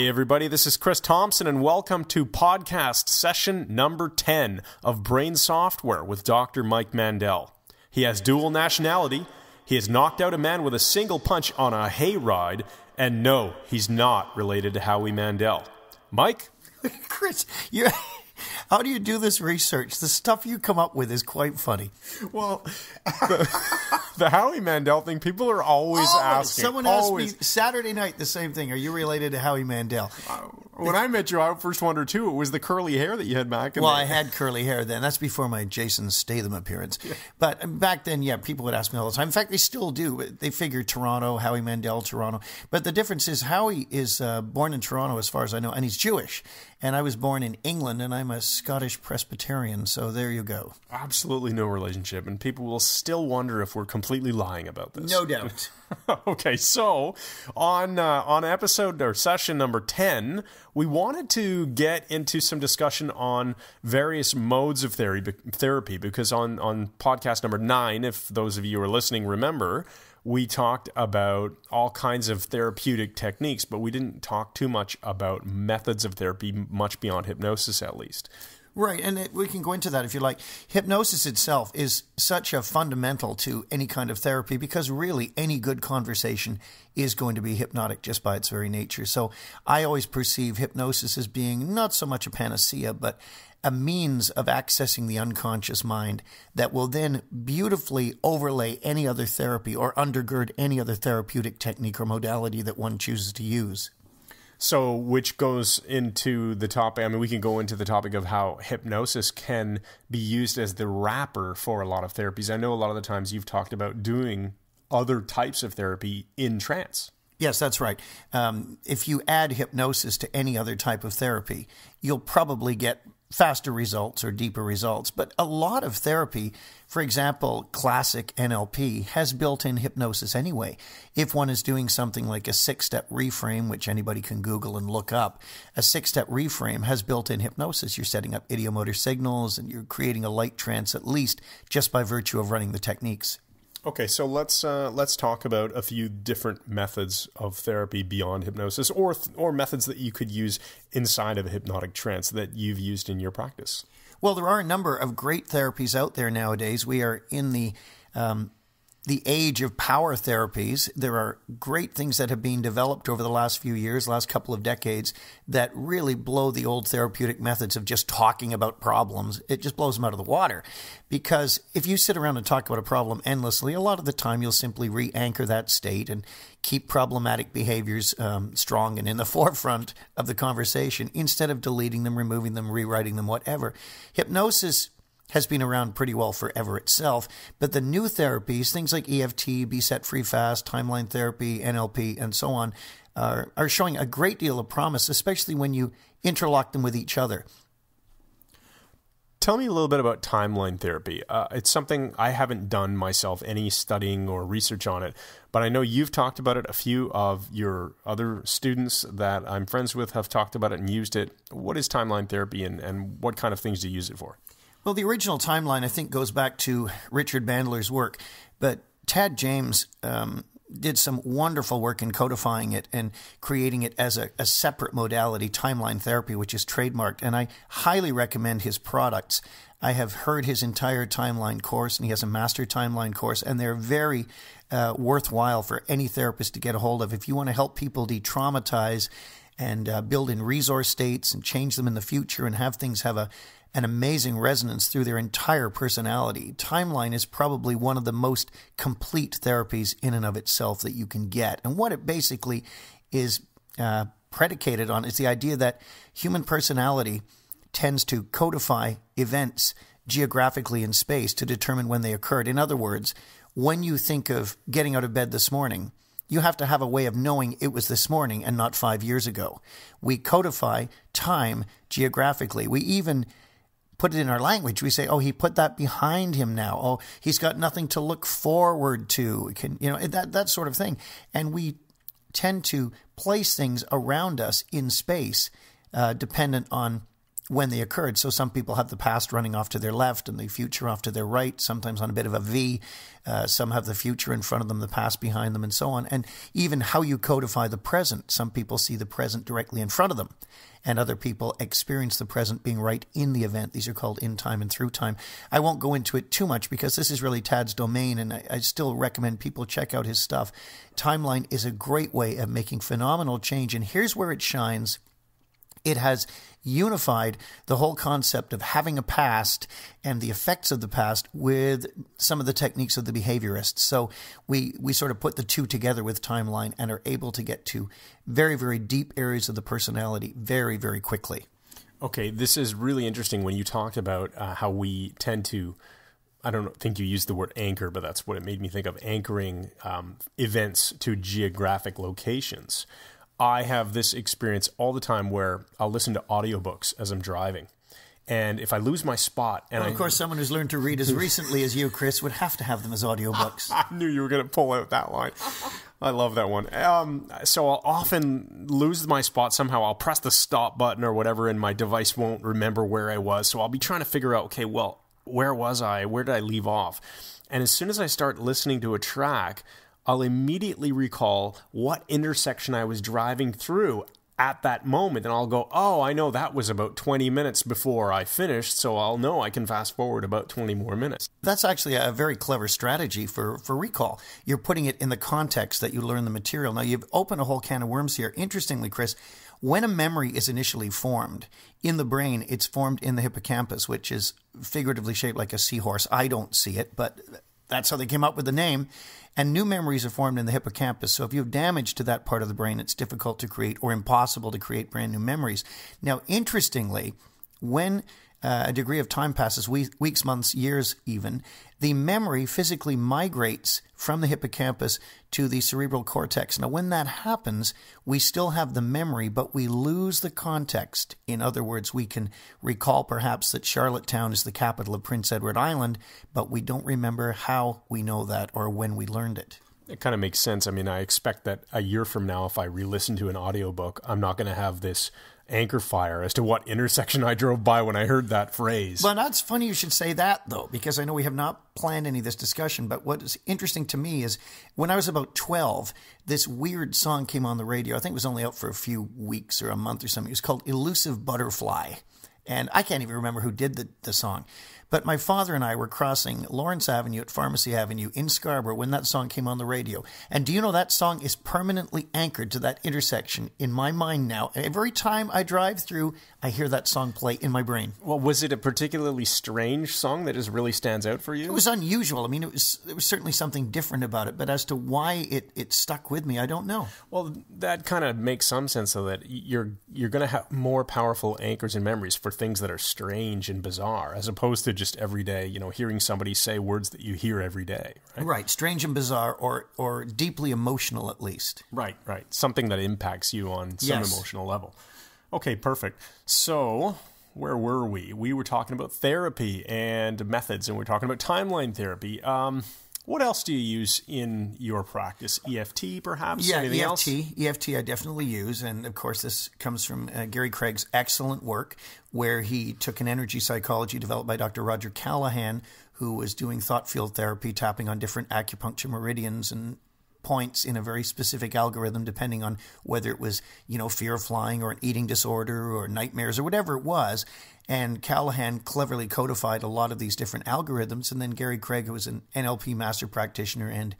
Hey everybody, this is Chris Thompson and welcome to podcast session number 10 of Brain Software with Dr. Mike Mandel. He has dual nationality, he has knocked out a man with a single punch on a hayride, and no, he's not related to Howie Mandel. Mike? Chris, how do you do this research? The stuff you come up with is quite funny. Well, the Howie Mandel thing, people are always asking. Someone asked me Saturday night the same thing. Are you related to Howie Mandel? When I met you, I first wondered too, it was the curly hair that you had back in Well, I had curly hair then. That's before my Jason Statham appearance. Yeah. But back then, yeah, people would ask me all the time. In fact, they still do. They figure Toronto, Howie Mandel, Toronto. But the difference is Howie is born in Toronto, as far as I know, and he's Jewish. And I was born in England, and I'm a Scottish Presbyterian, so there you go. Absolutely no relationship, and people will still wonder if we're completely lying about this. No doubt. Okay, so on episode or session number 10, we wanted to get into some discussion on various modes of therapy because on podcast number 9, if those of you are listening remember, we talked about all kinds of therapeutic techniques, but we didn't talk too much about methods of therapy, much beyond hypnosis at least. Right, and we can go into that if you like. Hypnosis itself is such a fundamental to any kind of therapy because really any good conversation is going to be hypnotic just by its very nature. So I always perceive hypnosis as being not so much a panacea, but a means of accessing the unconscious mind that will then beautifully overlay any other therapy or undergird any other therapeutic technique or modality that one chooses to use. So, which goes into the topic, I mean, we can go into the topic of how hypnosis can be used as the wrapper for a lot of therapies. I know a lot of the times you've talked about doing other types of therapy in trance. Yes, that's right. If you add hypnosis to any other type of therapy, you'll probably get faster results or deeper results. But a lot of therapy, for example, classic NLP, has built-in hypnosis anyway. If one is doing something like a 6-step reframe, which anybody can Google and look up, a 6-step reframe has built-in hypnosis. You're setting up idiomotor signals and you're creating a light trance at least just by virtue of running the techniques. Okay, so let's talk about a few different methods of therapy beyond hypnosis, or methods that you could use inside of a hypnotic trance that you've used in your practice. Well, there are a number of great therapies out there nowadays. We are in the age of power therapies. There are great things that have been developed over the last few years, last couple of decades, that really blow the old therapeutic methods of just talking about problems. It just blows them out of the water. Because if you sit around and talk about a problem endlessly, a lot of the time you'll simply re-anchor that state and keep problematic behaviors strong and in the forefront of the conversation instead of deleting them, removing them, rewriting them, whatever. Hypnosis has been around pretty well forever itself, but the new therapies, things like EFT, Be Set Free Fast, timeline therapy, NLP, and so on, are showing a great deal of promise, especially when you interlock them with each other. Tell me a little bit about timeline therapy. It's something I haven't done myself, any studying or research on it, but I know you've talked about it. A few of your other students that I'm friends with have talked about it and used it. What is timeline therapy and what kind of things do you use it for? Well, the original timeline, I think, goes back to Richard Bandler's work, but Tad James did some wonderful work in codifying it and creating it as a separate modality, timeline therapy, which is trademarked, and I highly recommend his products. I have heard his entire timeline course, and he has a master timeline course, and they're very worthwhile for any therapist to get a hold of. If you want to help people de-traumatize and build in resource states and change them in the future and have things have an amazing resonance through their entire personality, timeline is probably one of the most complete therapies in and of itself that you can get. And what it basically is predicated on is the idea that human personality tends to codify events geographically in space to determine when they occurred. In other words, when you think of getting out of bed this morning, you have to have a way of knowing it was this morning and not 5 years ago. We codify time geographically. We even put it in our language. We say, oh, he put that behind him now. Oh, he's got nothing to look forward to. That sort of thing. And we tend to place things around us in space dependent on when they occurred. So some people have the past running off to their left and the future off to their right, sometimes on a bit of a V. Some have the future in front of them, the past behind them, and so on. And even how you codify the present. Some people see the present directly in front of them, and other people experience the present being right in the event. These are called in time and through time. I won't go into it too much because this is really Tad's domain, and I still recommend people check out his stuff. Timeline is a great way of making phenomenal change, and here's where it shines. It has unified the whole concept of having a past and the effects of the past with some of the techniques of the behaviorists. So we sort of put the two together with Timeline and are able to get to very, very deep areas of the personality very, very quickly. Okay, this is really interesting when you talked about how we tend to, I don't think you used the word anchor, but that's what it made me think of, anchoring events to geographic locations. I have this experience all the time where I'll listen to audiobooks as I'm driving. And if I lose my spot... and of course, someone who's learned to read as recently as you, Chris, would have to have them as audiobooks. I knew you were going to pull out that line. I love that one. So I'll often lose my spot somehow. I'll press the stop button or whatever, and my device won't remember where I was. So I'll be trying to figure out, okay, well, where was I? Where did I leave off? And as soon as I start listening to a track, I'll immediately recall what intersection I was driving through at that moment. And I'll go, oh, I know that was about 20 minutes before I finished, so I'll know I can fast forward about 20 more minutes. That's actually a very clever strategy for recall. You're putting it in the context that you learn the material. Now, you've opened a whole can of worms here. Interestingly, Chris, when a memory is initially formed in the brain, it's formed in the hippocampus, which is figuratively shaped like a seahorse. I don't see it, but that's how they came up with the name. And new memories are formed in the hippocampus. So if you have damage to that part of the brain, it's difficult to create or impossible to create brand new memories. Now, interestingly, when a degree of time passes, weeks, months, years even, the memory physically migrates from the hippocampus to the cerebral cortex. Now, when that happens, we still have the memory, but we lose the context. In other words, we can recall perhaps that Charlottetown is the capital of Prince Edward Island, but we don't remember how we know that or when we learned it. It kind of makes sense. I mean, I expect that a year from now, if I re-listen to an audiobook, I'm not going to have this anchor fire as to what intersection I drove by when I heard that phrase. Well, that's funny you should say that, though, because I know we have not planned any of this discussion, but what is interesting to me is when I was about 12, this weird song came on the radio. I think it was only out for a few weeks or a month or something. It was called Elusive Butterfly, and I can't even remember who did the song. But my father and I were crossing Lawrence Avenue at Pharmacy Avenue in Scarborough when that song came on the radio. And do you know that song is permanently anchored to that intersection in my mind now? And every time I drive through, I hear that song play in my brain. Well, was it a particularly strange song that just really stands out for you? It was unusual. I mean, it was certainly something different about it. But as to why it stuck with me, I don't know. Well, that kind of makes some sense, though, that you're going to have more powerful anchors and memories for things that are strange and bizarre, as opposed to just every day, hearing somebody say words that you hear every day. Right. Strange and bizarre or deeply emotional at least. Right. Something that impacts you on some emotional level. Okay, perfect. So where were we? We were talking about therapy and methods, and we're talking about timeline therapy. What else do you use in your practice? EFT, perhaps? Yeah, Anything EFT. else? EFT I definitely use. And, of course, this comes from Gary Craig's excellent work where he took an energy psychology developed by Dr. Roger Callahan, who was doing thought field therapy, tapping on different acupuncture meridians and points in a very specific algorithm, depending on whether it was, fear of flying or an eating disorder or nightmares or whatever it was. And Callahan cleverly codified a lot of these different algorithms. And then Gary Craig, who was an NLP master practitioner and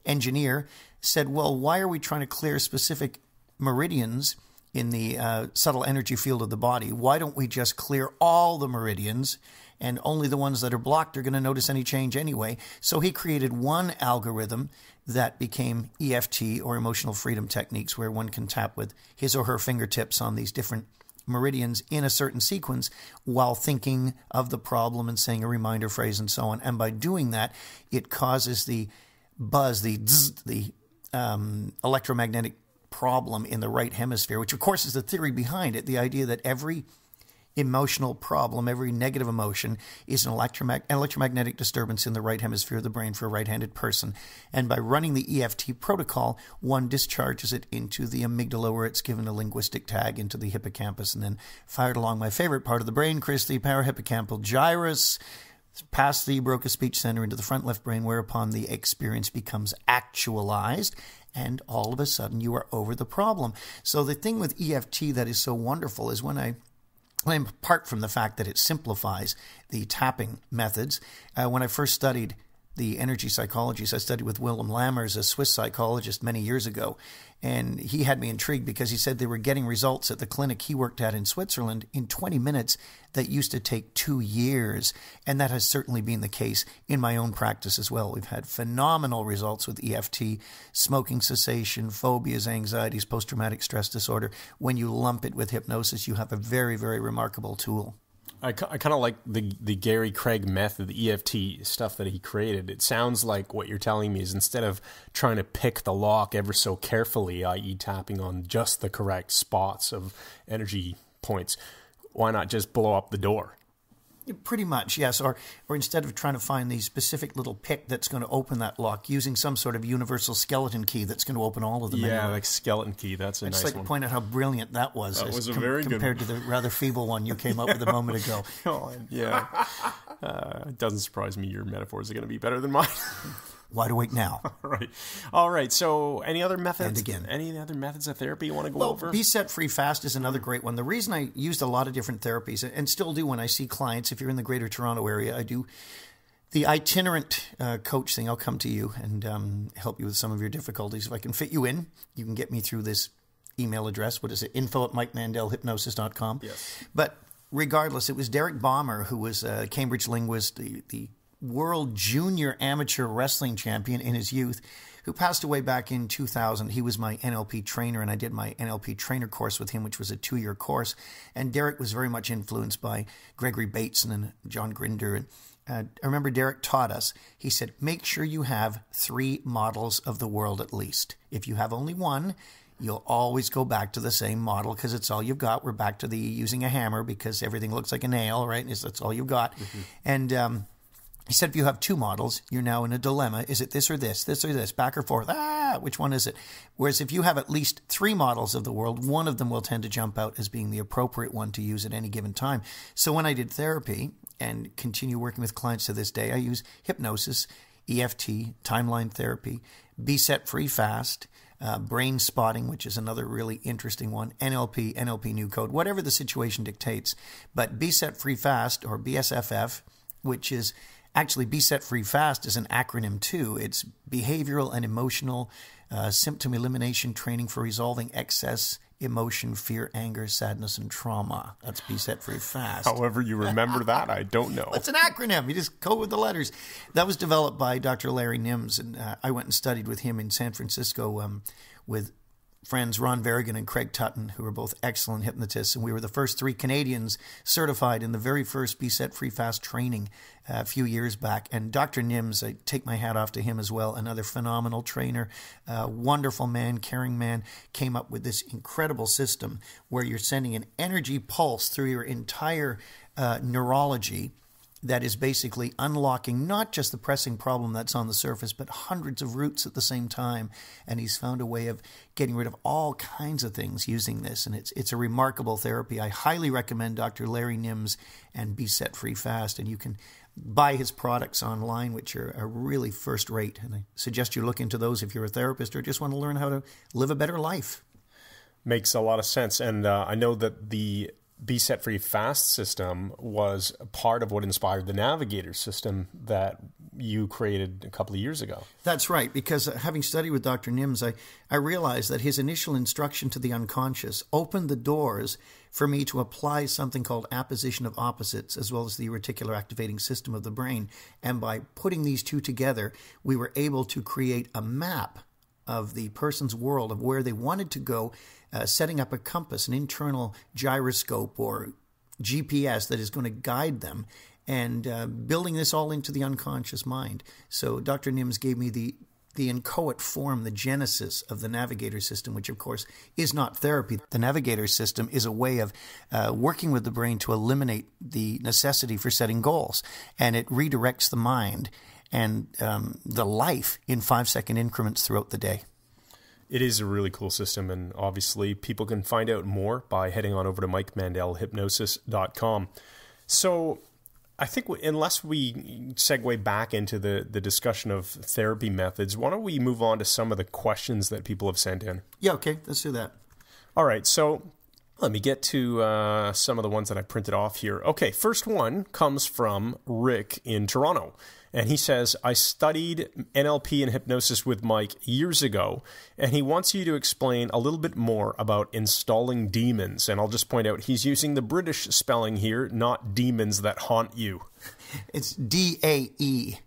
engineer, said, well, why are we trying to clear specific meridians in the subtle energy field of the body? Why don't we just clear all the meridians, and only the ones that are blocked are going to notice any change anyway? So he created one algorithm that became EFT, or emotional freedom techniques, where one can tap with his or her fingertips on these different meridians in a certain sequence while thinking of the problem and saying a reminder phrase and so on. And by doing that, it causes the buzz, the zzz, the electromagnetic problem in the right hemisphere, which of course is the theory behind it, the idea that every emotional problem, every negative emotion is an electromagnetic disturbance in the right hemisphere of the brain for a right-handed person. And by running the EFT protocol, one discharges it into the amygdala, where it's given a linguistic tag into the hippocampus and then fired along my favorite part of the brain, Chris, the parahippocampal gyrus, past the Broca speech center into the front left brain, whereupon the experience becomes actualized, and all of a sudden you are over the problem. So the thing with EFT that is so wonderful is apart from the fact that it simplifies the tapping methods, when I first studied the energy psychologies, I studied with Willem Lammers, a Swiss psychologist, many years ago. And he had me intrigued because he said they were getting results at the clinic he worked at in Switzerland in 20 minutes that used to take 2 years. And that has certainly been the case in my own practice as well. We've had phenomenal results with EFT, smoking cessation, phobias, anxieties, post-traumatic stress disorder. When you lump it with hypnosis, you have a very, very remarkable tool. I kind of like the Gary Craig method, the EFT stuff that he created. It sounds like what you're telling me is instead of trying to pick the lock ever so carefully, i.e. tapping on just the correct spots of energy points, why not just blow up the door? Pretty much, yes. Or instead of trying to find the specific little pick that's going to open that lock, using some sort of universal skeleton key that's going to open all of them. Yeah, anyway. Like skeleton key. That's a nice one. I'd just like to point out how brilliant that was. That was a very good compared to the rather feeble one you came up with a moment ago. Yeah. It doesn't surprise me your metaphors are going to be better than mine. Wide awake now. All right. So any other methods? And again. Any other methods of therapy you want to go over? Be Set Free Fast is another great one. The reason I used a lot of different therapies, and still do when I see clients, if you're in the Greater Toronto area, I do the itinerant coach thing. I'll come to you and help you with some of your difficulties. If I can fit you in, you can get me through this email address. What is it? info@mikemandelhypnosis.com. Yes. But regardless, it was Derek Baumer, who was a Cambridge linguist, the world junior amateur wrestling champion in his youth, who passed away back in 2000. He was my NLP trainer, and I did my NLP trainer course with him, which was a 2-year course. And Derek was very much influenced by Gregory Bateson and John Grinder. And I remember Derek taught us, he said, make sure you have 3 models of the world at least. If you have only one, you'll always go back to the same model because it's all you've got. We're back to the using a hammer because everything looks like a nail, right? That's all you've got. Mm-hmm. And he said, if you have 2 models, you're now in a dilemma. Is it this or this or this, back or forth? Which one is it? Whereas if you have at least 3 models of the world, one of them will tend to jump out as being the appropriate one to use at any given time. So when I did therapy and continue working with clients to this day, I use hypnosis, EFT, timeline therapy, Be Set Free Fast, brain spotting, which is another really interesting one, NLP new code, whatever the situation dictates. But Be Set Free Fast, or BSFF, which is actually Be Set Free Fast, is an acronym too. It's Behavioral and Emotional Symptom Elimination Training for Resolving Excess Emotion, Fear, Anger, Sadness, and Trauma. That's Be Set Free Fast. However you remember that, I don't know. It's an acronym. You just go with the letters. That was developed by Dr. Larry Nims, and I went and studied with him in San Francisco with friends Ron Verrigan and Craig Tutton, who are both excellent hypnotists, and we were the first 3 Canadians certified in the very first Be Set Free Fast training a few years back. And Dr. Nims, I take my hat off to him as well, another phenomenal trainer, wonderful man, caring man, came up with this incredible system where you're sending an energy pulse through your entire neurology that is basically unlocking not just the pressing problem that's on the surface, but hundreds of roots at the same time. And he's found a way of getting rid of all kinds of things using this. And it's a remarkable therapy. I highly recommend Dr. Larry Nims and Be Set Free Fast. And you can buy his products online, which are really first rate. And I suggest you look into those if you're a therapist or just want to learn how to live a better life. Makes a lot of sense. And I know that the Be Set Free Fast system was part of what inspired the Navigator System that you created a couple of years ago. That's right, because having studied with Dr. Nims, I realized that his initial instruction to the unconscious opened the doors for me to apply something called apposition of opposites, as well as the reticular activating system of the brain. And by putting these two together, we were able to create a map of the person's world, of where they wanted to go, setting up a compass, an internal gyroscope or GPS that is going to guide them, and building this all into the unconscious mind. So Dr. Nims gave me the the inchoate form, the genesis of the Navigator System, which of course is not therapy. The Navigator System is a way of working with the brain to eliminate the necessity for setting goals, and it redirects the mind and the life in 5-second increments throughout the day. It is a really cool system, and obviously people can find out more by heading on over to MikeMandelHypnosis.com. So I think unless we segue back into the discussion of therapy methods, why don't we move on to some of the questions that people have sent in? Yeah, okay, let's do that. All right, so let me get to some of the ones that I printed off here. Okay, first one comes from Rick in Toronto. And he says, I studied NLP and hypnosis with Mike years ago, and he wants you to explain a little bit more about installing demons. And I'll just point out, he's using the British spelling here, not demons that haunt you. It's DAEMONS.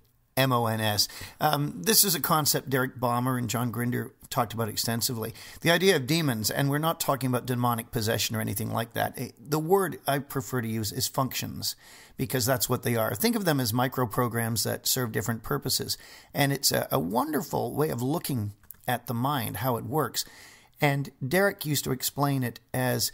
This is a concept Derek Balmer and John Grinder talked about extensively. The idea of demons, and we're not talking about demonic possession or anything like that. The word I prefer to use is functions, because that's what they are. Think of them as micro-programs that serve different purposes. And it's a wonderful way of looking at the mind, how it works. And Derek used to explain it as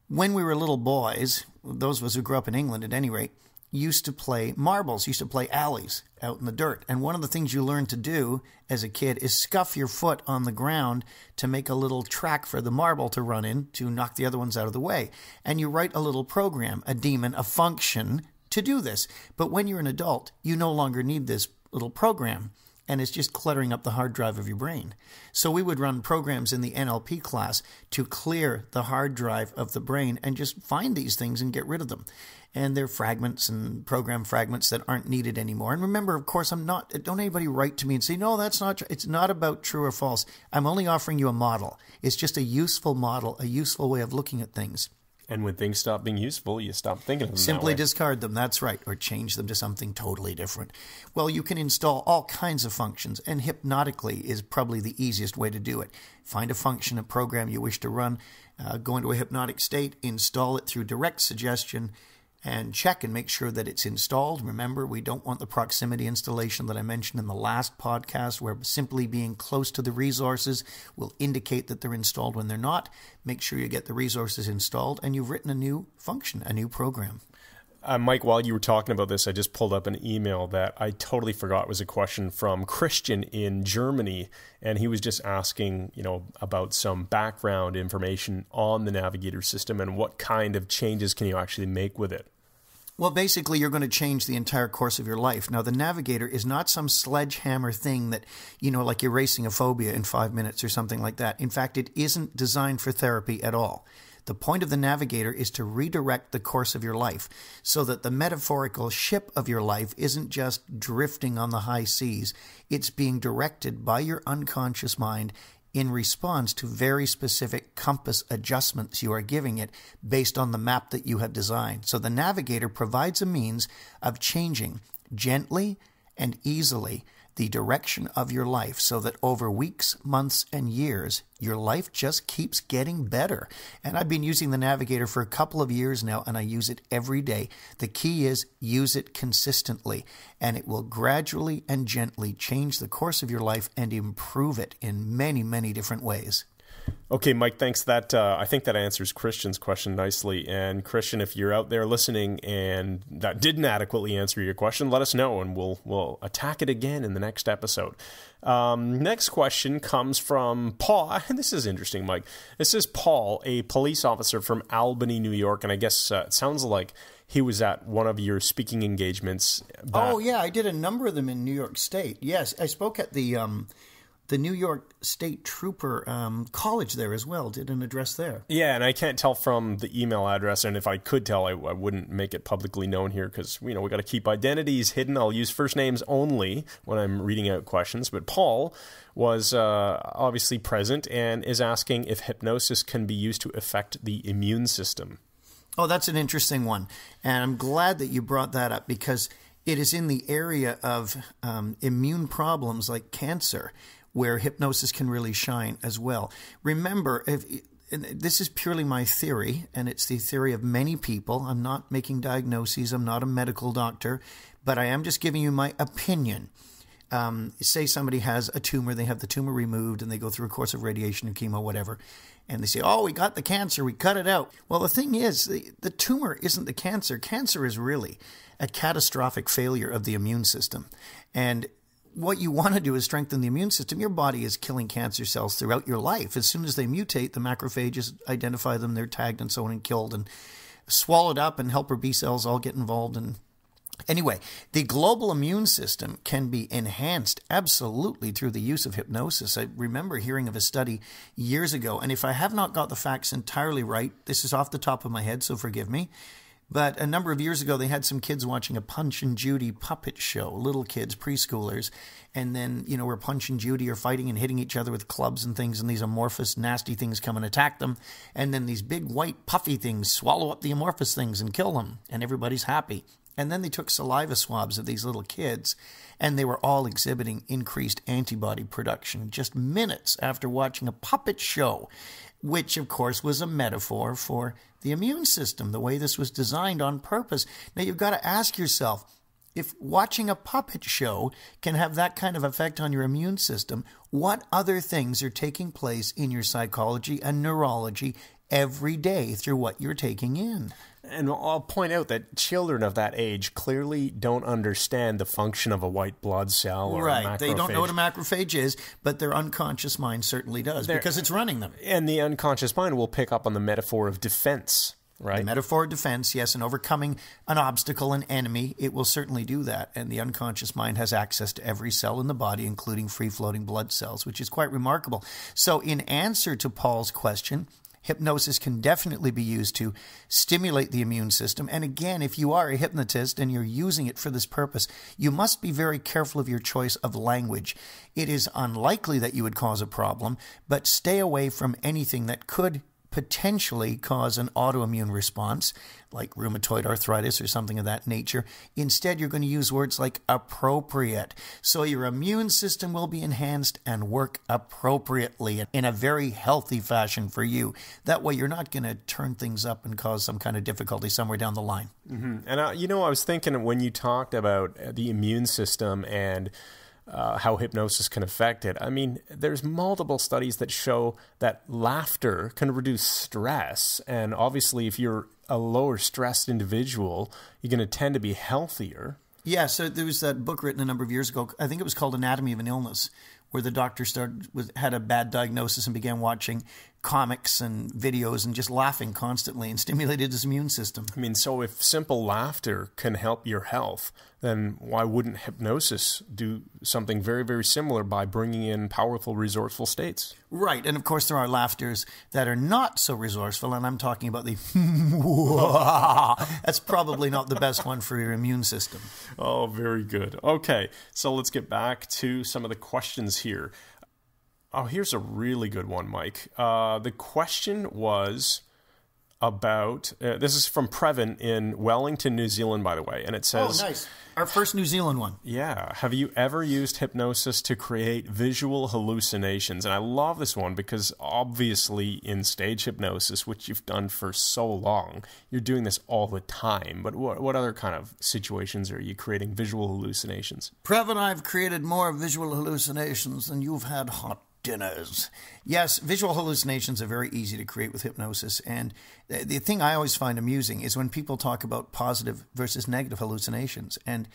when we were little boys, those of us who grew up in England at any rate, used to play marbles, used to play alleys out in the dirt. And one of the things you learn to do as a kid is scuff your foot on the ground to make a little track for the marble to run in to knock the other ones out of the way. And you write a little program, a daemon, a function to do this. But when you're an adult, you no longer need this little program, and it's just cluttering up the hard drive of your brain. So we would run programs in the NLP class to clear the hard drive of the brain and just find these things and get rid of them. And they're fragments and program fragments that aren't needed anymore. And remember, of course, don't anybody write to me and say, no, that's not true. It's not about true or false. I'm only offering you a model. It's just a useful model, a useful way of looking at things. And when things stop being useful, you stop thinking of them Simply that way. discard them, that's right, or change them to something totally different. Well, you can install all kinds of functions, and hypnotically is probably the easiest way to do it. Find a function, a program you wish to run, go into a hypnotic state, install it through direct suggestion, and check and make sure that it's installed. Remember, we don't want the proximity installation that I mentioned in the last podcast, where simply being close to the resources will indicate that they're installed when they're not. Make sure you get the resources installed and you've written a new function, a new program. Mike, while you were talking about this, I just pulled up an email that I totally forgot was a question from Christian in Germany. And he was just asking, about some background information on the Navigator System and what kind of changes can you actually make with it. Well, basically, you're going to change the entire course of your life. Now, the Navigator is not some sledgehammer thing that, like erasing a phobia in 5 minutes or something like that. In fact, it isn't designed for therapy at all. The point of the Navigator is to redirect the course of your life so that the metaphorical ship of your life isn't just drifting on the high seas. It's being directed by your unconscious mind in response to very specific compass adjustments you are giving it based on the map that you have designed. So the Navigator provides a means of changing gently and easily the direction of your life so that over weeks, months, and years, your life just keeps getting better. And I've been using the Navigator for a couple of years now, and I use it every day. The key is use it consistently, and it will gradually and gently change the course of your life and improve it in many, many different ways. Okay, Mike, thanks. I think that answers Christian's question nicely. And Christian, if you're out there listening and that didn't adequately answer your question, let us know and we'll attack it again in the next episode. Next question comes from Paul. This is interesting, Mike. This is Paul, a police officer from Albany, New York. And I guess it sounds like he was at one of your speaking engagements. Oh, yeah, I did a number of them in New York State. Yes, I spoke at the New York State Trooper College there as well, did an address there. Yeah, and I can't tell from the email address, and if I could tell, I wouldn't make it publicly known here because, we got to keep identities hidden. I'll use first names only when I'm reading out questions. But Paul was obviously present and is asking if hypnosis can be used to affect the immune system. Oh, that's an interesting one. And I'm glad that you brought that up because it is in the area of immune problems like cancer, where hypnosis can really shine as well. Remember, and this is purely my theory, and it's the theory of many people. I'm not making diagnoses. I'm not a medical doctor, but I am just giving you my opinion. say somebody has a tumor, they have the tumor removed, and they go through a course of radiation or chemo, whatever, and they say, oh, we got the cancer, we cut it out. Well, the thing is, the tumor isn't the cancer. Cancer is really a catastrophic failure of the immune system. And what you want to do is strengthen the immune system. Your body is killing cancer cells throughout your life. As soon as they mutate, the macrophages identify them, they're tagged and so on and killed and swallowed up, and helper B cells all get involved. And anyway, the global immune system can be enhanced absolutely through the use of hypnosis. I remember hearing of a study years ago, and if I have not got the facts entirely right, this is off the top of my head, so forgive me. But a number of years ago, they had some kids watching a Punch and Judy puppet show, little kids, preschoolers, and then, where Punch and Judy are fighting and hitting each other with clubs and things, and these amorphous, nasty things come and attack them, and then these big white puffy things swallow up the amorphous things and kill them, and everybody's happy. And then they took saliva swabs of these little kids, and they were all exhibiting increased antibody production just minutes after watching a puppet show, which, of course, was a metaphor for the immune system, the way this was designed on purpose. Now, you've got to ask yourself, if watching a puppet show can have that kind of effect on your immune system, what other things are taking place in your psychology and neurology every day through what you're taking in? And I'll point out that children of that age clearly don't understand the function of a white blood cell or a macrophage. They don't know what a macrophage is, but their unconscious mind certainly does because it's running them. And the unconscious mind will pick up on the metaphor of defense, right? The metaphor of defense, yes, and overcoming an obstacle, an enemy, it will certainly do that. And the unconscious mind has access to every cell in the body, including free-floating blood cells, which is quite remarkable. So in answer to Paul's question, hypnosis can definitely be used to stimulate the immune system. And again, if you are a hypnotist and you're using it for this purpose, you must be very careful of your choice of language. It is unlikely that you would cause a problem, but stay away from anything that could potentially cause an autoimmune response, like rheumatoid arthritis or something of that nature. Instead, you're going to use words like appropriate. So your immune system will be enhanced and work appropriately in a very healthy fashion for you. That way, you're not going to turn things up and cause some kind of difficulty somewhere down the line. Mm-hmm. And, I was thinking when you talked about the immune system and how hypnosis can affect it. I mean, there's multiple studies that show that laughter can reduce stress. And obviously, if you're a lower stressed individual, you're going to tend to be healthier. Yeah, so there was that book written a number of years ago. I think it was called Anatomy of an Illness, where the doctor had a bad diagnosis and began watching comics and videos and just laughing constantly and stimulated his immune system. I mean, so if simple laughter can help your health, then why wouldn't hypnosis do something very, very similar by bringing in powerful, resourceful states? Right. And of course, there are laughters that are not so resourceful, and I'm talking about the that's probably not the best one for your immune system. Oh, very good. Okay, so let's get back to some of the questions here. Oh, here's a really good one, Mike. The question was about, this is from Previn in Wellington, New Zealand, by the way, and it says... Oh, nice. Our first New Zealand one. Yeah. Have you ever used hypnosis to create visual hallucinations? And I love this one because obviously in stage hypnosis, which you've done for so long, you're doing this all the time. But what other kind of situations are you creating visual hallucinations? Previn, I've created more visual hallucinations than you've had hot dinners. Yes, visual hallucinations are very easy to create with hypnosis. And the thing I always find amusing is when people talk about positive versus negative hallucinations. And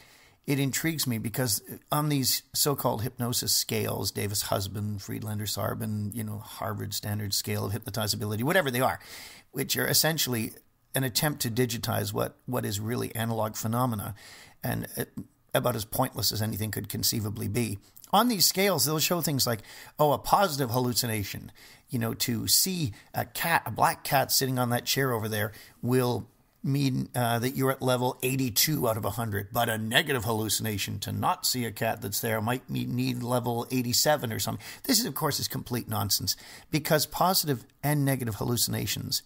it intrigues me because on these so-called hypnosis scales, Davis Husband, Friedlander Sarbin, Harvard Standard Scale of Hypnotizability, whatever they are, which are essentially an attempt to digitize what is really analog phenomena and about as pointless as anything could conceivably be. On these scales, they'll show things like, a positive hallucination. To see a black cat sitting on that chair over there will mean that you're at level 82 out of 100. But a negative hallucination, to not see a cat that's there, might need level 87 or something. This, of course, is complete nonsense because positive and negative hallucinations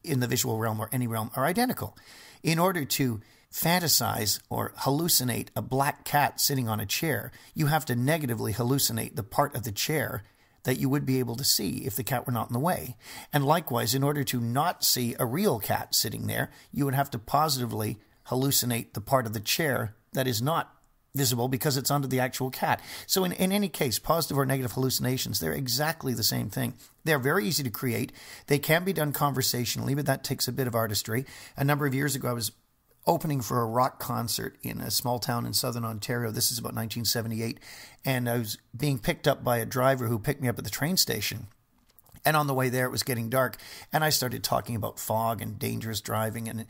in the visual realm or any realm are identical. In order to fantasize or hallucinate a black cat sitting on a chair, you have to negatively hallucinate the part of the chair that you would be able to see if the cat were not in the way. And likewise, in order to not see a real cat sitting there, you would have to positively hallucinate the part of the chair that is not visible because it's under the actual cat. So in any case, positive or negative hallucinations, they're exactly the same thing. They're very easy to create. They can be done conversationally, but that takes a bit of artistry. A number of years ago, I was opening for a rock concert in a small town in southern Ontario. This is about 1978. And I was being picked up by a driver who picked me up at the train station. And on the way there, it was getting dark. And I started talking about fog and dangerous driving and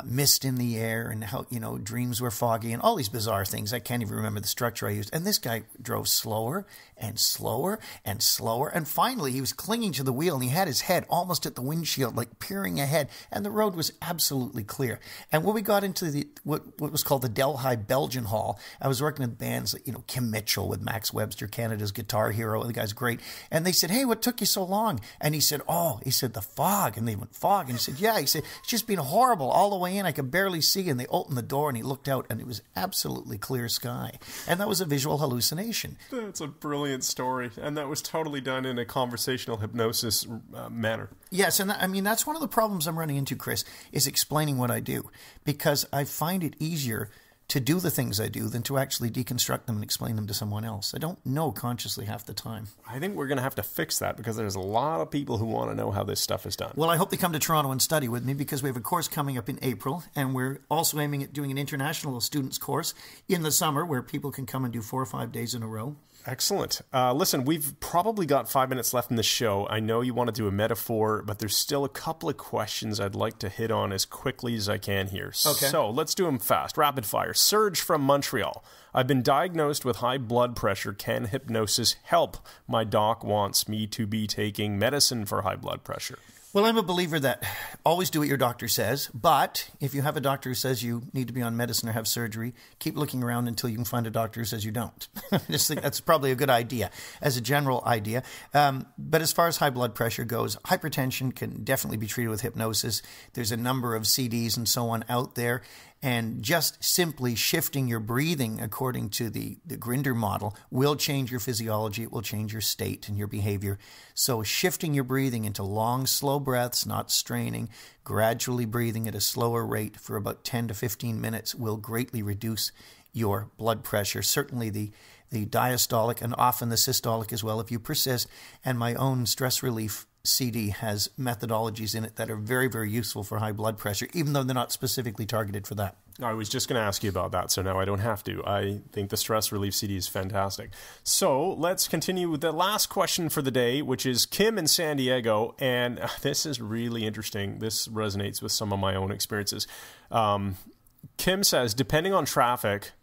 mist in the air and how, dreams were foggy and all these bizarre things. I can't even remember the structure I used. And this guy drove slower and slower and slower. And finally, he was clinging to the wheel and he had his head almost at the windshield, like peering ahead. And the road was absolutely clear. And when we got into what was called the Delhi Belgian Hall, I was working with bands like, Kim Mitchell with Max Webster, Canada's guitar hero. The guy's great. And they said, "Hey, what took you so long?" And he said, the fog. And they went, "Fog?" And he said, "Yeah." He said, "It's just been horrible all the way in. I could barely see." And they opened the door and he looked out and it was absolutely clear sky. And that was a visual hallucination. That's a brilliant story. And that was totally done in a conversational hypnosis manner. Yes. And that's one of the problems I'm running into, Chris, is explaining what I do. Because I find it easier to do the things I do than to actually deconstruct them and explain them to someone else. I don't know consciously half the time. I think we're going to have to fix that because there's a lot of people who want to know how this stuff is done. Well, I hope they come to Toronto and study with me because we have a course coming up in April, and we're also aiming at doing an international students course in the summer where people can come and do 4 or 5 days in a row. Excellent. Listen, we've probably got 5 minutes left in the show. I know you want to do a metaphor, but there's still a couple of questions I'd like to hit on as quickly as I can here. Okay. So let's do them fast. Rapid fire. Serge from Montreal. I've been diagnosed with high blood pressure. Can hypnosis help? My doc wants me to be taking medicine for high blood pressure. Well, I'm a believer that always do what your doctor says, but if you have a doctor who says you need to be on medicine or have surgery, keep looking around until you can find a doctor who says you don't. I just think that's probably a good idea as a general idea. But as far as high blood pressure goes, hypertension can definitely be treated with hypnosis. There's a number of CDs and so on out there. And just simply shifting your breathing according to the Grinder model will change your physiology. It will change your state and your behavior. So shifting your breathing into long, slow breaths, not straining, gradually breathing at a slower rate for about 10 to 15 minutes will greatly reduce your blood pressure. Certainly the diastolic and often the systolic as well if you persist. And my own stress relief CD has methodologies in it that are very, very useful for high blood pressure, even though they're not specifically targeted for that. I was just going to ask you about that, so now I don't have to. I think the stress relief CD is fantastic. So let's continue with the last question for the day, which is Kim in San Diego, and this is really interesting. This resonates with some of my own experiences. Kim says, depending on traffic,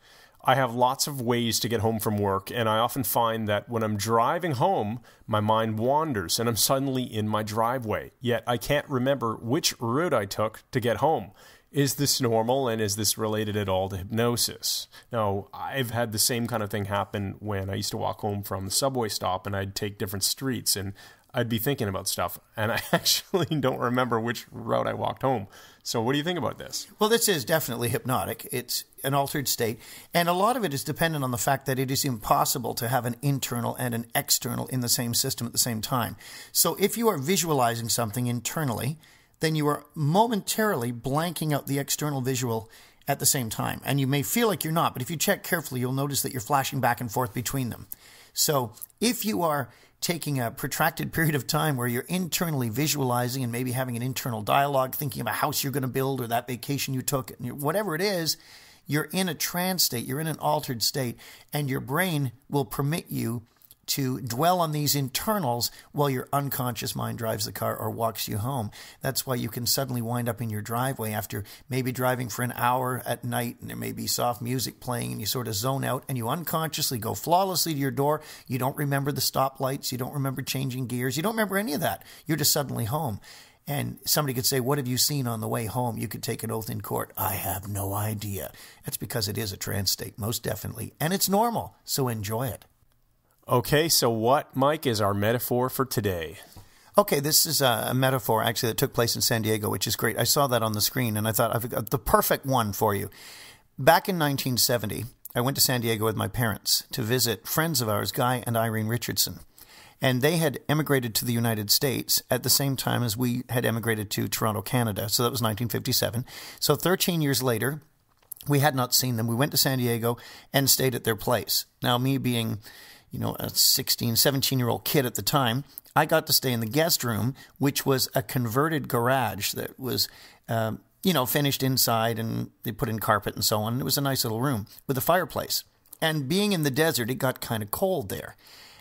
I have lots of ways to get home from work, and I often find that when I'm driving home, my mind wanders and I'm suddenly in my driveway. Yet I can't remember which route I took to get home. Is this normal, and is this related at all to hypnosis? Now, I've had the same kind of thing happen when I used to walk home from the subway stop and I'd take different streets and I'd be thinking about stuff, and I actually don't remember which route I walked home. So what do you think about this? Well, this is definitely hypnotic. It's an altered state, and a lot of it is dependent on the fact that it is impossible to have an internal and an external in the same system at the same time. So if you are visualizing something internally, then you are momentarily blanking out the external visual at the same time. And you may feel like you're not, but if you check carefully, you'll notice that you're flashing back and forth between them. So if you are taking a protracted period of time where you're internally visualizing and maybe having an internal dialogue, thinking of a house you're going to build or that vacation you took, whatever it is, you're in a trance state, you're in an altered state, and your brain will permit you to dwell on these internals while your unconscious mind drives the car or walks you home. That's why you can suddenly wind up in your driveway after maybe driving for an hour at night and there may be soft music playing and you sort of zone out and you unconsciously go flawlessly to your door. You don't remember the stoplights. You don't remember changing gears. You don't remember any of that. You're just suddenly home. And somebody could say, what have you seen on the way home? You could take an oath in court. I have no idea. That's because it is a trance state, most definitely. And it's normal. So enjoy it. Okay, so what, Mike, is our metaphor for today? Okay, this is a metaphor actually that took place in San Diego, which is great. I saw that on the screen and I thought I've got the perfect one for you. Back in 1970, I went to San Diego with my parents to visit friends of ours, Guy and Irene Richardson. And they had emigrated to the United States at the same time as we had emigrated to Toronto, Canada. So that was 1957. So 13 years later, We had not seen them. We went to San Diego and stayed at their place. Now, me being, a 16, 17-year-old kid at the time, I got to stay in the guest room, which was a converted garage that was, finished inside, and they put in carpet and so on. It was a nice little room with a fireplace. And being in the desert, it got kind of cold there.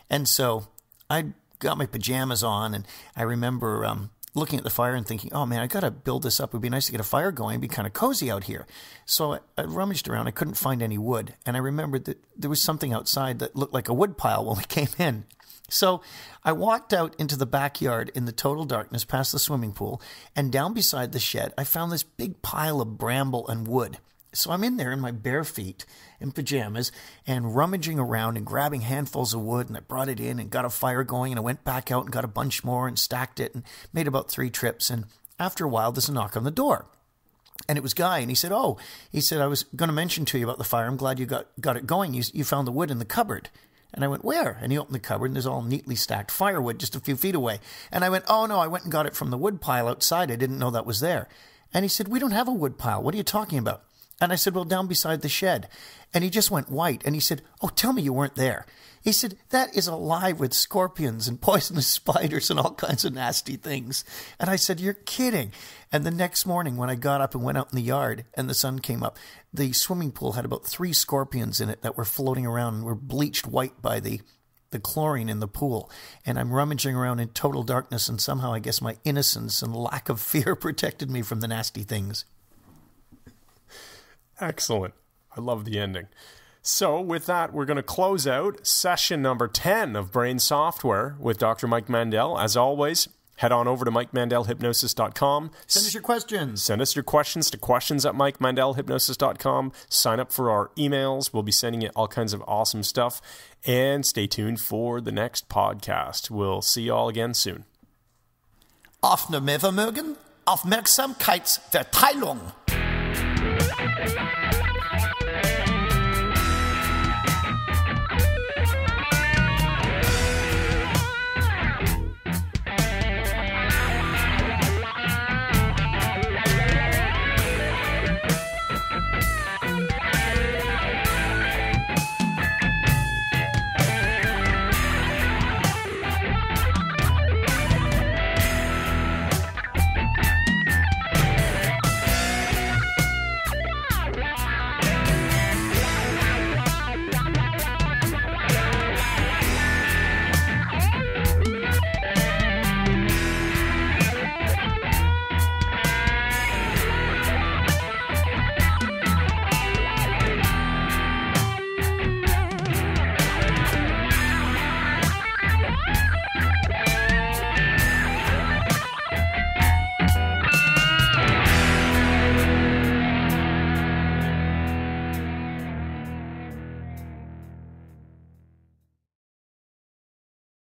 And so I got my pajamas on, and I remember looking at the fire and thinking, oh man, I got to build this up. It would be nice to get a fire going. It'd be kind of cozy out here. So I rummaged around. I couldn't find any wood. And I remembered that there was something outside that looked like a wood pile when we came in. So I walked out into the backyard in the total darkness past the swimming pool, and down beside the shed, I found this big pile of bramble and wood. So I'm in there in my bare feet in pajamas and rummaging around and grabbing handfuls of wood, and I brought it in and got a fire going, and I went back out and got a bunch more and stacked it and made about 3 trips. And after a while, there's a knock on the door. And it was Guy, and he said, I was going to mention to you about the fire. I'm glad you got it going. You found the wood in the cupboard. And I went, where? And he opened the cupboard, and there's all neatly stacked firewood just a few feet away. And I went, oh, no, I went and got it from the wood pile outside. I didn't know that was there. And he said, we don't have a wood pile. What are you talking about? And I said, well, down beside the shed. And he just went white. And he said, oh, tell me you weren't there. He said, that is alive with scorpions and poisonous spiders and all kinds of nasty things. And I said, you're kidding. And the next morning when I got up and went out in the yard and the sun came up, the swimming pool had about 3 scorpions in it that were floating around and were bleached white by the chlorine in the pool. And I'm rummaging around in total darkness, and somehow I guess my innocence and lack of fear protected me from the nasty things. Excellent. I love the ending. So with that, we're going to close out session number 10 of Brain Software with Dr. Mike Mandel. As always, head on over to MikeMandelHypnosis.com. Send us your questions. Send us your questions to questions@MikeMandelHypnosis.com. Sign up for our emails. We'll be sending you all kinds of awesome stuff. And stay tuned for the next podcast. We'll see you all again soon. Aufnahmevermögen, Aufmerksamkeitsverteilung.